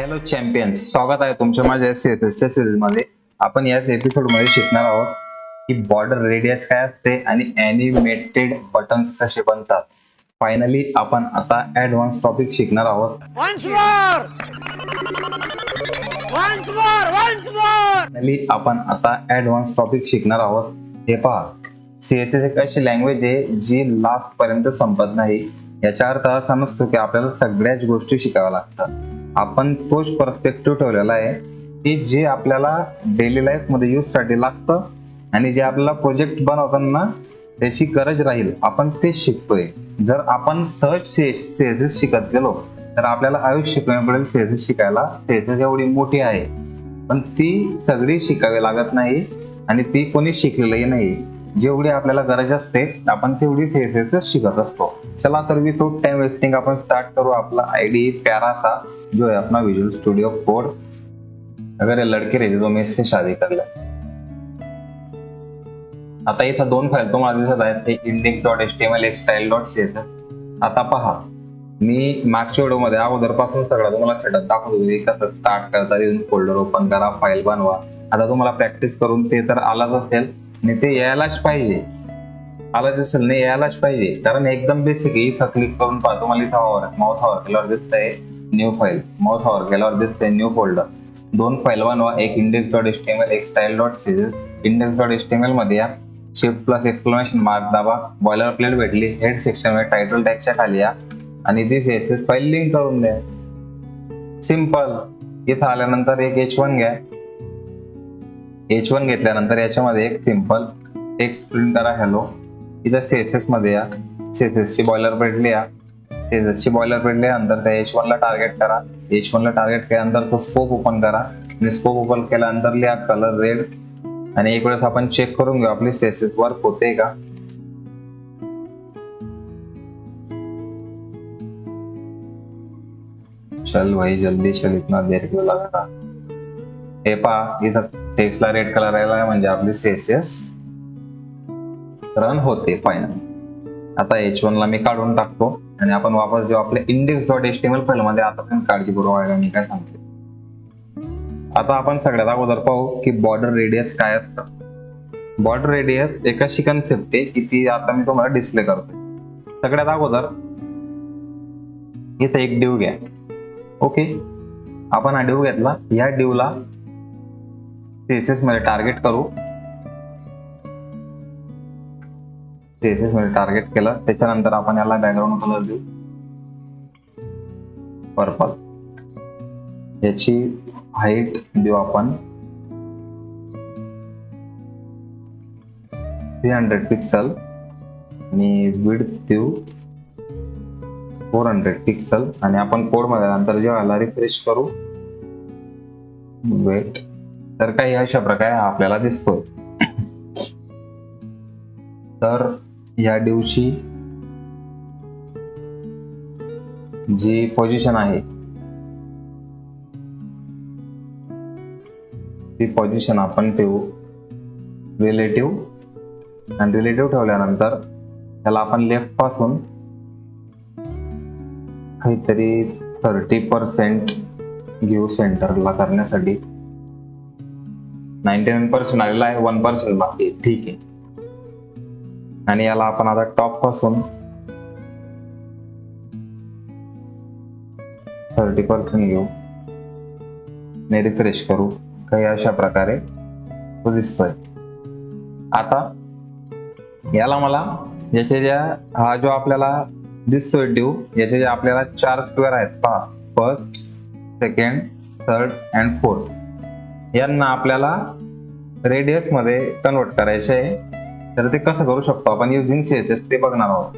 Hello champions, स्वागत आहे तुमच्या माझ्या सीएसएसच्या सिरीज मध्ये. आपण याच एपिसोड मध्ये शिकणार आहोत की बॉर्डर रेडियस काय असते आणि एनिमेटेड बटन्स कसे बनतात. फायनली आपण आता ऍडव्हान्स टॉपिक शिकणार आहोत. फायनली आपण आता ऍडव्हान्स टॉपिक शिकणार आहोत. हे पहा, सीएसएस एक अशी लँग्वेज आहे जी लास्ट पर्यंत संपत नाही. याचा अर्थ असा नसतो की आपल्याला सगळ्याच गोष्टी शिकाव्या लागतात. आपण तोच पर्स्पेक्टिव्ह ठेवलेला आहे की जे आपल्याला डेली लाईफ मध्ये यूज साठी लागतं आणि जे आपल्याला प्रोजेक्ट बनवताना त्याची गरज राहील आपण तेच शिकतोय. जर आपण सहज सीएसएस शिकत गेलो तर आपल्याला आयुष्य कमी पडेल सीएसएस शिकायला. सीएसएस एवढी मोठी आहे पण ती सगळी शिकावी लागत नाही आणि ती कोणी शिकलेलंही नाही. जेवढी आपल्याला गरज असते आपण तेवढी सीएसएस शिकत असतो. चला तर विथआउट टाइम वेस्टिंग आपण स्टार्ट करू. आपला आईडी प्यारा सा जो है अपना विजुअल स्टूडियो कोड. अगर ये लड़के रहते तो मैं इससे शादी कर ले. आता इथं दोन फाईल तुम्हाला दिसत आहेत, एक index.html एक style.css. आता पहा, मी मागच्या व्हिडिओ मध्ये अगोदरपासून सगळं तुम्हाला सेटअप दाखवतो की कसं स्टार्ट करता येऊन फोल्डर ओपन करा, फाईल बनवा. आता तुम्हाला प्रॅक्टिस करून ते तर आलाच असेल आणि ते यायलाच पाहिजे. आलाच असेल नाही यायलाच पाहिजे कारण एकदम बेसिक आहे. इथं क्लिक करून पहा, तुम्हाला इथं माउस हॉवर केल्यावर दिसतंय न्यू फाईल, माउस हॉवर केल्यावर दिसतंय न्यू फोल्डर. दोन फाईल बनवा, एक index.html एक style.css. index.html मध्ये या, shift प्लस एक्सक्लेमेशन मार्क दाबा, बॉयलर प्लेट भेटली, हेड सेक्शन मध्ये टायटल टॅगच्या खाली या आणि ती सीएसएस फाईल लिंक करून द्या. सिंपल. इथं आल्यानंतर एक h1 घ्या. h1 घेतल्यानंतर याच्यामध्ये एक सिंपल टेक्स्ट प्रिंट करा, हॅलो. इथं सीएसएस मध्ये या, सीएसएस ची बॉयलर प्लेट लिहा. सीएसएस ची बॉयलर प्लेट लिहिल्यानंतर त्या h1 ला टार्गेट करा. h1 ला टार्गेट केल्यानंतर तो स्कोप ओपन करा आणि स्कोप ओपन केल्यानंतर लिहा कलर रेड. आणि एक वेळेस आपण चेक करून घेऊ आपली सीएसएस वर्क होते का. चल भाई जल्दी चल, इतना देर क्यों लगा. हे पहा, इथं टेक्स्टला रेड कलर आला म्हणजे आपली सीएसएस रन होते फायनल. आता h1 ला मी काढून टाकतो आणि आपण वापस जेव्हा आपल्या index.html फाईल मध्ये आता पण काळजीपूर्वक आहे मी काय सांगते. आता आपण सगळ्यात अगोदर पाहू की बॉर्डर रेडियस काय असतं. बॉर्डर रेडियस एक अशी कन्सेप्ट आहे की ती आता मी तुम्हाला डिस्प्ले करतोय. सगळ्यात अगोदर इथे एक डिव घ्या. ओके, आपण हा डिव घेतला. या डिवला सीएसएस मध्ये टार्गेट करू. सीएसएस मध्ये टार्गेट केलं त्याच्यानंतर आपण याला बॅकग्राऊंड कलर देऊ पर्पल. याची हाईट देऊ आपण 300 पिक्सल आणि विड्थ देऊ 400 पिक्सल. आणि आपण कोड मध्ये नंतर जेव्हा रिफ्रेश करू वेट तर काही अशा प्रकारे आपल्याला दिसतोय. तर या डिवची जी पोझिशन आहे ती पोझिशन आपण ठेवू रिलेटिव्ह. आणि रिलेटिव्ह ठेवल्यानंतर त्याला आपण लेफ्ट पासून काहीतरी 30% घेऊ सेंटरला करण्यासाठी. 99% आलेला आहे, 1% बाकी, ठीक आहे. आणि याला आपण आता टॉप पासून 30% घेऊ आणि रिफ्रेश करू. काही अशा प्रकारे तो दिसतोय. आता याला मला याचे ज्या हा जो आपल्याला दिसतोय डिव, याचे जे आपल्याला 4 स्क्वेअर आहेत पहा, first, second, third and fourth, यांना आपल्याला रेडियस मध्ये कन्वर्ट करायचे आहे. तर ते कसं करू शकतो आपण युजिंग सीएसएस ते बघणार आहोत.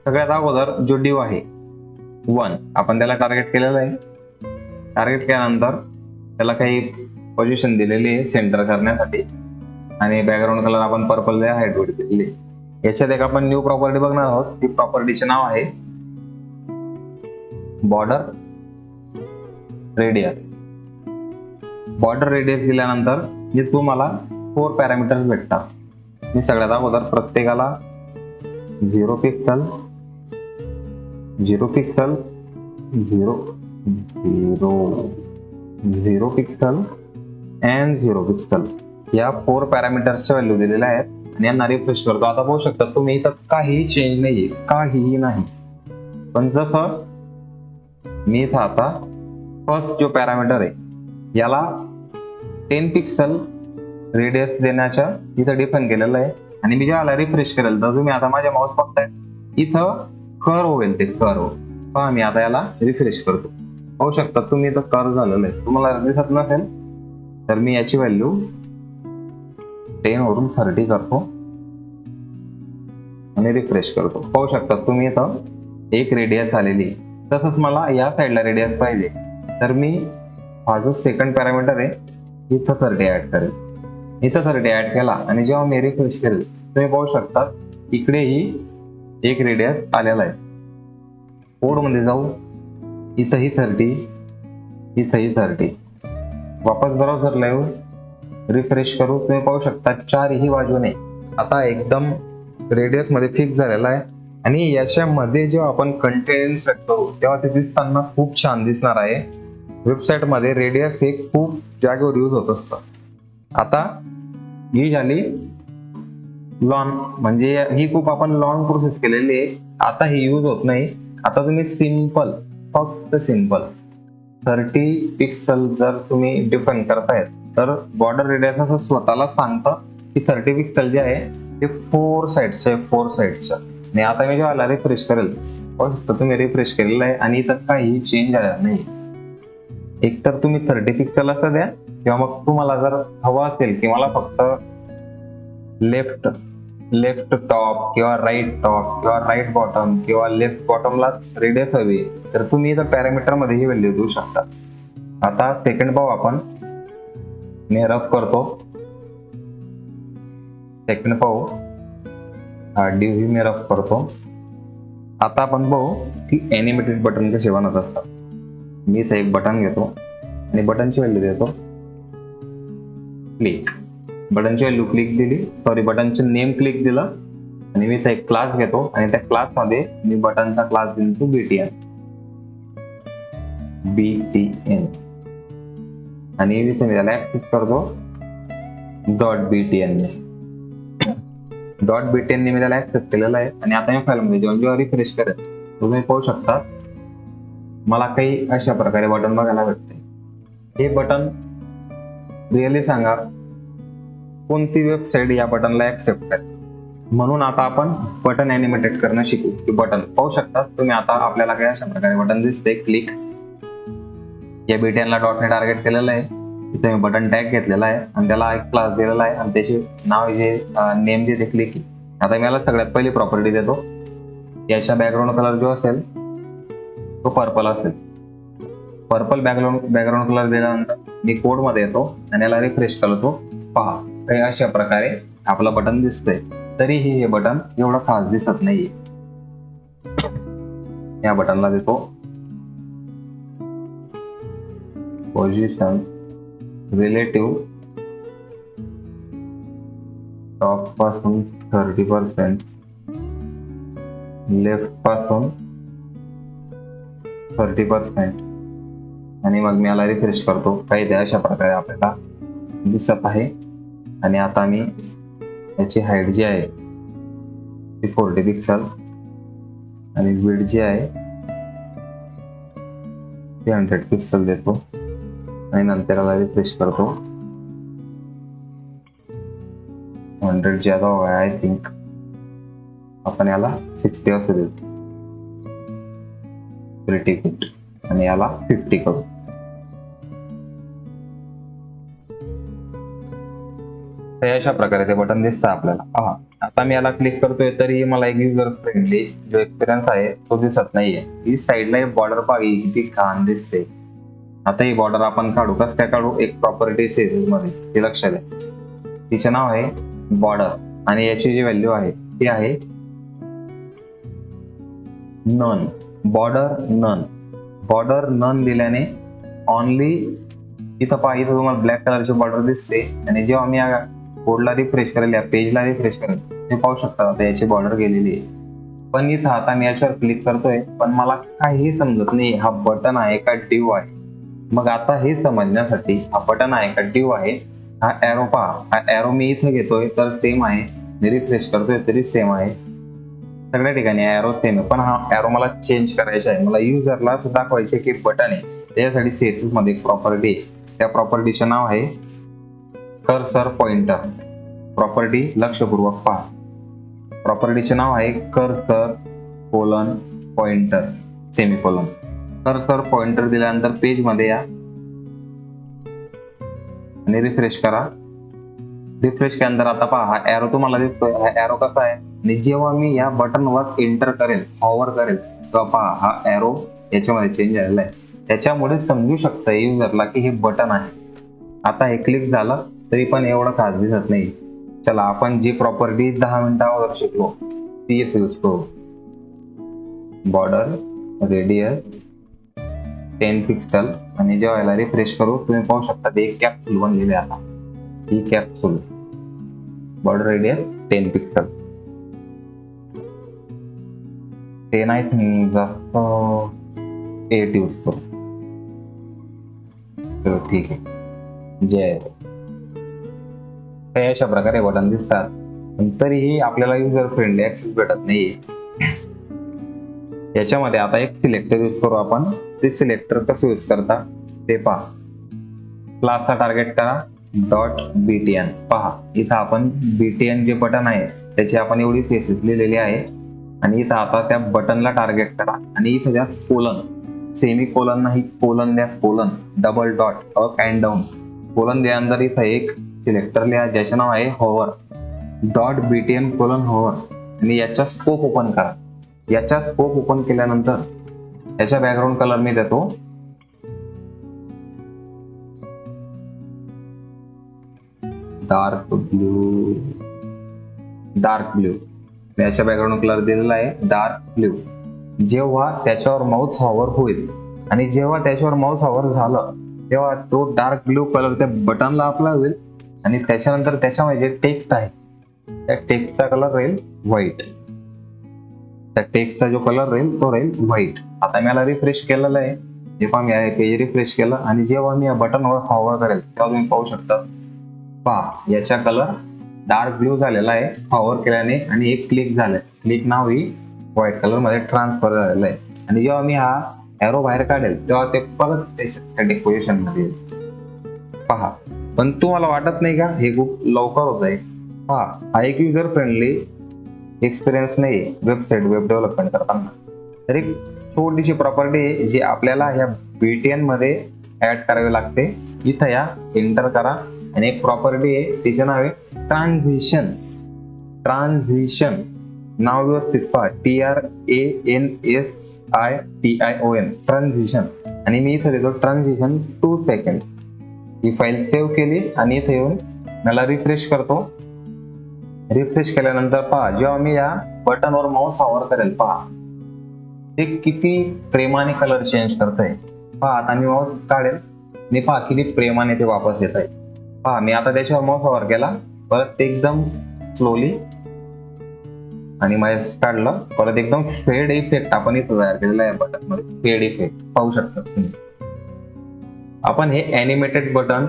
सगळ्यात अगोदर जो डिव आहे 1 आपण त्याला टार्गेट केलेलं आहे. टार्गेट केल्यानंतर त्याला काही पोझिशन दिलेली आहे सेंटर करण्यासाठी आणि बॅकग्राऊंड कलर आपण पर्पल हाईट विड्थ दिलेली. याच्यात एक आपण न्यू प्रॉपर्टी बघणार आहोत. ती प्रॉपर्टीचे नाव आहे बॉर्डर रेडियस. बॉर्डर रेडियस दिल्यानंतर जे तुम्हाला 4 पॅरामीटर्स भेटतात. मी सगळ्यात अगोदर प्रत्येकाला 0 pixel 0 pixel 0 0 0 pixel and 0 pixel या 4 पॅरामीटर्सच्या व्हॅल्यू दिलेल्या आहेत आणि यांना रिफ्रेश करतो. आता पाहू शकता तुम्ही इथं काहीही चेंज नाहीये, काहीही नाही. पण जसं मी इथं आता फर्स्ट जो पॅरामीटर आहे याला 10 पिक्सल रेडियस देण्याच्या इथं डिफाईन केलेलं आहे आणि मी जेव्हा रिफ्रेश करेल तर तुम्ही आता माझ्या माऊस बघताय इथं कर्व होईल, ते कर्व पहा. मी आता याला रिफ्रेश करतो, पाहू शकता तुम्ही इथं कर्व झालेलं आहे. तुम्हाला दिसत नसेल तर मी याची व्हॅल्यू 10 वरून 30 करतो आणि रिफ्रेश करतो. पाहू शकता तुम्ही इथं एक रेडियस आलेली. तसंच मला या साईडला रेडियस पाहिजे तर मी हा जो सेकंड पॅरामीटर आहे इथं 30 ऍड करेल. इथं 30 ऍड केला आणि जेव्हा मी रिफ्रेश करेल तुम्ही पाहू शकता इकडेही एक रेडियस आलेला आहे. कोड मध्ये जाऊ, इथंही 30, इथंही 30. वापस ब्राउझरला येऊ, रिफ्रेश करू, तुम्ही पाहू शकता चारही बाजूने आता एकदम रेडियस मध्ये फिक्स झालेला आहे. आणि याच्यामध्ये जेव्हा आपण कंटेंट सेट करू तेव्हा ते दिसताना खूप छान दिसणार आहे. वेबसाईट मध्ये रेडियस हे खूप जागेवर यूज होत असतं. आता ही झाली लॉंग, म्हणजे ही खूप आपण लॉंग प्रोसेस केलेली आहे. आता ही यूज होत नाही. आता तुम्ही सिंपल, फक्त सिंपल 30 पिक्सल जर तुम्ही डिफाईन करतायत तर बॉर्डर रेडियस असं स्वतःला सांगतं की 30 पिक्सल जे आहे ते 4 साइडचे आणि आता मी जेव्हा रिफ्रेश करेल फक्त तुम्ही रिफ्रेश केलेलं आहे आणि इथं काही चेंज झालेला नाही. एकतर तुम्ही 30 पिक्सल असं द्या किंवा मग तुम्हाला जर हवं असेल की मला फक्त लेफ्ट टॉप किंवा राईट टॉप किंवा राईट बॉटम किंवा लेफ्ट बॉटमला रेडियस हवी तर तुम्ही इथं पॅरामीटर मध्ये ही व्हॅल्यू देऊ शकता. आता सेकंड पाहू आपण, मी रफ करतो. सेकंड पाहू, DV मी रफ करतो. आता आपण पाहू की एनिमेटेड बटन कसे बनत असतात. मी इथं एक बटन घेतो आणि बटनची व्हॅल्यू देतो क्लिक. बटनची व्हॅल्यू क्लिक दिली, बटनचे नेम क्लिक दिलं आणि मी इथं एक क्लास घेतो आणि त्या क्लास मध्ये मी बटनचा क्लास दिलो BTN आणि मी त्याला ऍक्सेस करतो .btn ने मी त्याला ऍक्सेस केलेला आहे. आणि आता मी फाईल मध्ये जेव्हा रिफ्रेश करेल तुम्ही पाहू शकता मला काही अशा प्रकारे बटन बघायला भेटते. हे बटन रिअली सांगा कोणती वेबसाईट या बटनला ऍक्सेप्ट करेल. म्हणून आता आपण बटन अॅनिमेटेड करणं शिकू. की बटन पाहू शकता तुम्ही आता आपल्याला काही अशा प्रकारे बटन दिसते क्लिक. या BTN ला डॉटने टार्गेट केलेलं आहे. इथे मी बटन टॅग घेतलेला आहे आणि त्याला एक क्लास दिलेला आहे आणि त्याचे नाव जे नेम जे ते क्लिक. आता मी याला सगळ्यात पहिली प्रॉपर्टी देतो. याचा बॅकग्राऊंड कलर जो असेल तो पर्पल असेल. पर्पल बॅकग्राऊंड कलर दिल्यानंतर मी कोड मध्ये येतो आणि याला रिफ्रेश करतो. पहा काही अशा प्रकारे आपलं बटन दिसतंय. तरीही हे बटन एवढं खास दिसत नाहीये. या बटनला देतो पोझिशन रिलेटिव्ह टॉप पासून 30%, लेफ्ट पासून 30% आणि मग मी याला रिफ्रेश करतो. काही ते अशा प्रकारे आपल्याला दिसत आहे. आणि आता मी याची हाईट जी आहे ती 40 पिक्सल आणि विड्थ जी आहे ती 100 पिक्सल देतो आणि नंतर याला रिफ्रेश करतो. 100 ज्यादा हो गया आय थिंक. आपण याला 60 असं देतो. Pretty good. आणि याला 50 करू. अशा प्रकारे ते बटन दिसतं आपल्याला. पहा आता मी याला क्लिक करतोय तरी मला एक युजर फ्रेंडली जो एक्सपिरियन्स आहे तो दिसत नाहीये. ही साईडला एक बॉर्डर पाहिजे किती छान दिसते. आता ही बॉर्डर आपण काढू. कसं काय काढू? एक प्रॉपर्टी सेटिंग मध्ये ते लक्ष द्या. तिचे नाव आहे बॉर्डर आणि याची जी व्हॅल्यू आहे ती आहे नन. बॉर्डर नन दिल्याने ऑनली इथं पहा, इथं तुम्हाला ब्लॅक कलरची बॉर्डर दिसते आणि जेव्हा मी या कोडला रिफ्रेश करेल, या पेजला रिफ्रेश करेल, ते पाहू शकता आता याची बॉर्डर गेलेली आहे. पण इथं आता मी याच्यावर क्लिक करतोय पण मला काहीही समजत नाही हा बटन आहे का डिव आहे. मग आता हे समजण्यासाठी हा बटन आहे का ड्यू आहे, हा एरो पहा, हा एरो मी इथे घेतोय तर सेम आहे, मी रिफ्रेश करतोय तरी सेम आहे, सगळ्या ठिकाणी एरो सेम आहे. पण हा एरो मला चेंज करायचा आहे, मला युजरला असं दाखवायचे की बटन आहे. त्याच्यासाठी CSS मध्ये एक प्रॉपर्टी आहे, त्या प्रॉपर्टीचे नाव आहे कर्सर पॉइंटर. प्रॉपर्टी लक्षपूर्वक पहा, प्रॉपर्टीचे नाव आहे cursor colon pointer semicolon. Cursor pointer दिल्यानंतर पेज मध्ये या आणि रिफ्रेश करा. रिफ्रेश केल्यानंतर आता पहा हा एरो तुम्हाला दिसतोय, हा एरो कसा आहे, आणि जेव्हा मी या बटनवर एंटर करेल, हॉवर करेल, तेव्हा पहा हा एरो याच्यामध्ये चेंज झालेला आहे. त्याच्यामुळे समजू शकतं युजरला की हे बटन आहे. आता हे क्लिक झालं तरी पण एवढं खास दिसत नाही. चला आपण जी प्रॉपर्टी 10 मिनिटं अगोदर शिकलो तीच यूज करू. बॉर्डर रेडियस 10 पिक्सल आणि जेव्हा याला रिफ्रेश करू तुम्ही पाहू शकता ते एक कॅप्सूल बनलेले आता. ही capsule border radius 10 pixel. 10 I think जास्त 8 यूज करू. ठीक आहे. जय काही अशा प्रकारे बटन दिसतात, पण तरीही आपल्याला युजर फ्रेंडली ऍक्सेस भेटत नाहीये. याच्यामध्ये आता एक सिलेक्टर यूज करू आपण. ते सिलेक्टर कसं यूज करता ते पहा. क्लासचा टार्गेट करा .btn. पहा इथं आपण btn जे बटन आहे त्याची आपण एवढी CSS लिहिलेली आहे, आणि इथं आता त्या बटनला टार्गेट करा आणि इथं द्या कोलन, सेमी कोलन नाही, कोलन द्या, colon double dot up and down. Colon द्यानंतर इथं एक सिलेक्टर लिहा ज्याचे नाव आहे होवर .btn कोलन होवर, आणि याचा स्कोप ओपन करा. याचा स्कोप ओपन केल्यानंतर याच्या बॅकग्राऊंड कलर मी देतो डार्क ब्ल्यू. याच्या बॅकग्राऊंड कलर दिलेला आहे डार्क ब्ल्यू. जेव्हा त्याच्यावर माऊस हॉवर होईल आणि जेव्हा त्याच्यावर माऊस हॉवर झालं तेव्हा तो डार्क ब्ल्यू कलर त्या बटनला अप्लाय होईल, आणि त्याच्यानंतर त्याच्यामध्ये जे टेक्स्ट आहे त्या टेक्स्टचा कलर राहील व्हाईट. त्या टेक्स्टचा जो कलर राहील तो राहील व्हाईट. आता मी याला रिफ्रेश केलेलं आहे, जेव्हा मी पेज रिफ्रेश केलं आणि जेव्हा मी या बटनवर हॉवर करेल तेव्हा तुम्ही पाहू शकता पहा याचा कलर डार्क ब्ल्यू झालेला आहे हॉवर केल्याने, आणि एक क्लिक झालंय, क्लिक नाव ही व्हाईट कलर मध्ये ट्रान्सफर झालेलं आहे. आणि जेव्हा मी हा एरो बाहेर काढेल तेव्हा ते परत त्याच्या स्टॅटिक पोझिशन मध्ये येईल. पहा पण तुम्हाला वाटत नाही का हे खूप लवकर होत आहे. पहा हा एक युजर फ्रेंडली एक्सपिरियन्स नाही वेबसाईट वेब डेव्हलपमेंट करताना. तर एक छोटीशी प्रॉपर्टी आहे जी आपल्याला ह्या BTN मध्ये ऍड करावी लागते. इथं या एंटर करा आणि एक प्रॉपर्टी आहे तिचे नाव आहे ट्रान्झिशन. नाव व्यवस्थित पहा TRANSITION ट्रान्झिशन, आणि मी इथं देतो ट्रान्झिशन 2 सेकंड. ही फाईल सेव्ह केली आणि इथे येऊन मला रिफ्रेश करतो. रिफ्रेश केल्यानंतर पहा जेव्हा मी या बटनवर माऊस हॉवर करेल पहा ते किती प्रेमाने कलर चेंज करतंय. पहा आता मी माऊस काढेल आणि पहा किती प्रेमाने ते वापस येत आहे. पहा मी आता त्याच्यावर माऊस हॉवर केला, परत ते एकदम स्लोली आणि माऊस काढलं, परत एकदम फेड इफेक्ट आपण इथं तयार केलेला आहे बटन मध्ये. फेड इफेक्ट पाहू शकता तुम्ही. आपण हे animated button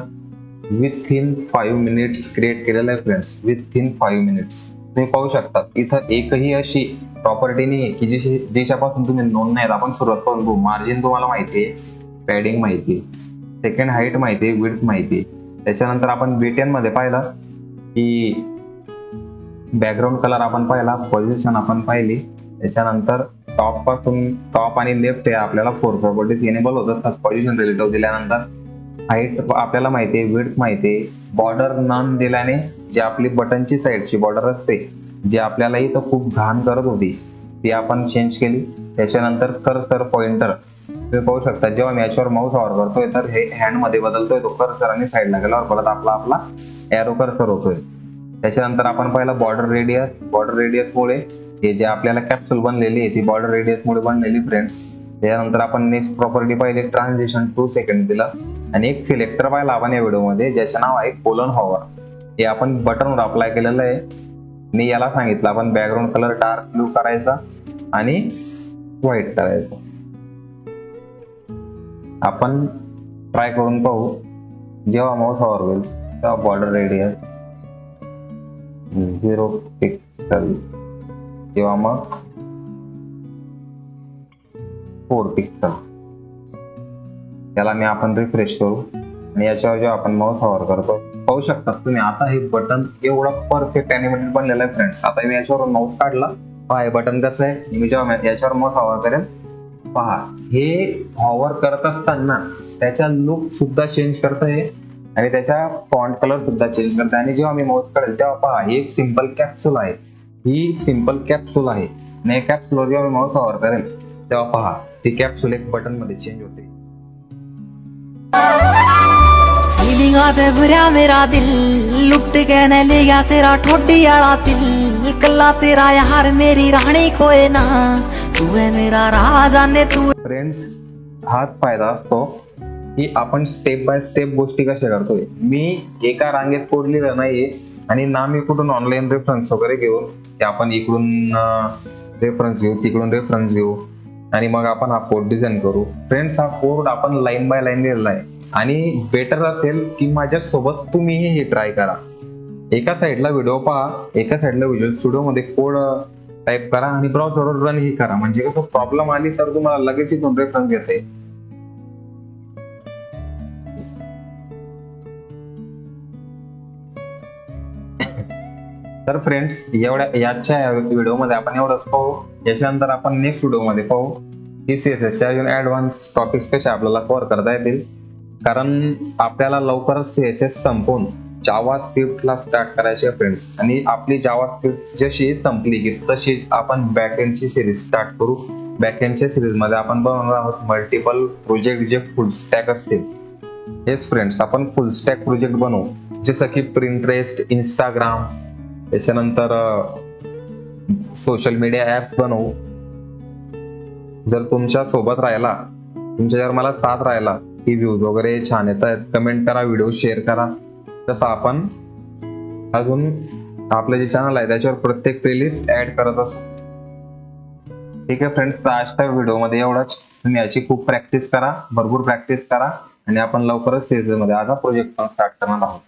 within 5 minutes create केलेलं आहे फ्रेंड्स. विथिन 5 मिनिट्स तुम्ही पाहू शकता. इथं एकही अशी प्रॉपर्टी नाही आहे की ज्याच्यापासून तुम्ही नोंद नाही. आपण सुरुवात करून बघू. मार्जिन तुम्हाला माहिती आहे, पॅडिंग माहिती आहे, सेकंड हाईट माहिती आहे, विड्थ माहिती आहे. त्याच्यानंतर आपण BTN मध्ये पाहिलं की बॅकग्राऊंड कलर आपण पाहिला, पोझिशन आपण पाहिली. त्याच्यानंतर टॉप पासून टॉप आणि लेफ्ट हे आपल्याला 4 प्रॉपर्टीज इनेबल होत असतात पोझिशन रिलेटिव्ह दिल्यानंतर. हाईट आपल्याला माहिती आहे, विड्थ माहिती आहे. बॉर्डर नन दिल्याने जी आपली बटनची साईडची बॉर्डर असते जी आपल्याला इथं खूप घाण करत होती ती आपण चेंज केली. त्याच्यानंतर कर्सर पॉइंटर तुम्ही पाहू शकता जेव्हा मी याच्यावर माऊस हॉवर करतोय तर हे हँड मध्ये बदलतोय तो कर्सर, आणि साईडला गेल्यावर परत आपला एरो कर्सर होतोय. त्याच्यानंतर आपण पाहिलं बॉर्डर रेडियस मुळे हे जे आपल्याला कॅप्सूल बनलेली आहे ती बॉर्डर रेडियस मुळे बनलेली फ्रेंड्स. त्याच्यानंतर आपण नेक्स्ट प्रॉपर्टी पाहिली ट्रान्झिशन 2 सेकंड दिला, आणि एक सिलेक्टर पाहिला आपण या व्हिडिओमध्ये ज्याचे नाव आहे कोलन हॉवर. हे आपण बटनवर अप्लाय केलेलं आहे. मी याला सांगितलं आपण बॅकग्राऊंड कलर डार्क ब्लू करायचा आणि व्हाईट करायचा. आपण ट्राय करून पाहू. जेव्हा माऊस हॉवर होईल तेव्हा बॉर्डर रेडियस 0 पिक्सल किंवा मग 4 पिक्सल. याला मी आपण रिफ्रेश करू आणि याच्यावर जेव्हा आपण माऊस हॉवर करतो पाहू शकता तुम्ही आता हे बटन एवढं परफेक्ट अॅनिमेटेड बनलेलं आहे फ्रेंड्स. आता मी याच्यावर माऊस काढला, पहा हे बटन कसं आहे. मी जेव्हा याच्यावर माऊस हॉवर करेन पहा हे हॉवर करत असताना त्याच्या लुक सुद्धा चेंज करत आहे आणि त्याच्या फॉन्ट कलर सुद्धा चेंज करत आहे. आणि जेव्हा मी माऊस काढेल तेव्हा पहा ही एक सिंपल कॅप्सूल आहे, ही सिंपल कॅप्सूल आहे आणि कॅप्सूलवर जेव्हा मी माऊस हॉवर करेल तेव्हा पहा ती कॅप्सूल एक बटन मध्ये चेंज होते. फीलिंगा ते भरया मेरा दिल, लुट के न ले गया तेरा ठोडी आला दिल, कल्ला तेरा यार मेरी रानी कोई ना, तू है मेरा राजा ने तू. फ्रेंड्स हाच फायदा असतो की आपण स्टेप बाय स्टेप गोष्टी कशा करतोय. मी एका रांगेत कोड लिहिलं नाहीये आणि ना मी कुठून ऑनलाईन रेफरन्स वगैरे घेऊन की आपण इकडून रेफरन्स घेऊ तिकडून रेफरन्स घेऊ आणि मग आपण हा कोड डिझाईन करू. फ्रेंड्स हा कोड आपण लाईन बाय लाईन लिहिलेला आहे आणि बेटर असेल की माझ्या सोबत तुम्हीही हे ट्राय करा. एका साईडला व्हिडिओ पहा, एका साईडला व्हिज्युअल स्टुडिओ मध्ये कोड टाईप करा आणि ब्राउझरवर रन ही करा. म्हणजे कसं प्रॉब्लेम आली तर तुम्हाला लगेच इथून रेफरन्स घेता येईल. तर फ्रेंड्स याच्या व्हिडिओमध्ये आपण एवढंच पाहू. याच्यानंतर आपण नेक्स्ट व्हिडिओमध्ये पाहू की CSS च्या अजून ऍडव्हान्स टॉपिक्स कसे आपल्याला कव्हर करता येतील. कारण आपल्याला लवकरच CSS संपून जावा स्क्रिप्टला स्टार्ट करायचे फ्रेंड्स. आणि आपली जावा स्क्रिप्ट जशी संपली की तशी आपण बॅकएंडची सिरीज स्टार्ट करू. बॅकएंडच्या सिरीज मध्ये आपण बनवणार आहोत मल्टिपल प्रोजेक्ट जे फुल स्टॅक असतील. हेच फ्रेंड्स आपण फुल स्टॅक प्रोजेक्ट बनवू जसं की प्रिंटरेस्ट, इंस्टाग्राम, त्याच्यानंतर सोशल मीडिया ऍप्स बनवू. जर तुमच्या सोबत राहिला, तुमच्या जर मला साथ राहिला की व्ह्यूज वगैरे छान येत आहेत, कमेंट करा, व्हिडिओ शेअर करा. तसं आपण अजून आपलं जे चॅनल आहे त्याच्यावर प्रत्येक प्लेलिस्ट ऍड करत असतो. ठीक आहे फ्रेंड्स, तर आजच्या व्हिडिओमध्ये एवढंच. तुम्ही याची खूप प्रॅक्टिस करा, भरपूर प्रॅक्टिस करा आणि आपण लवकरच सीरीज मध्ये आता प्रोजेक्ट पण स्टार्ट करणार आहोत.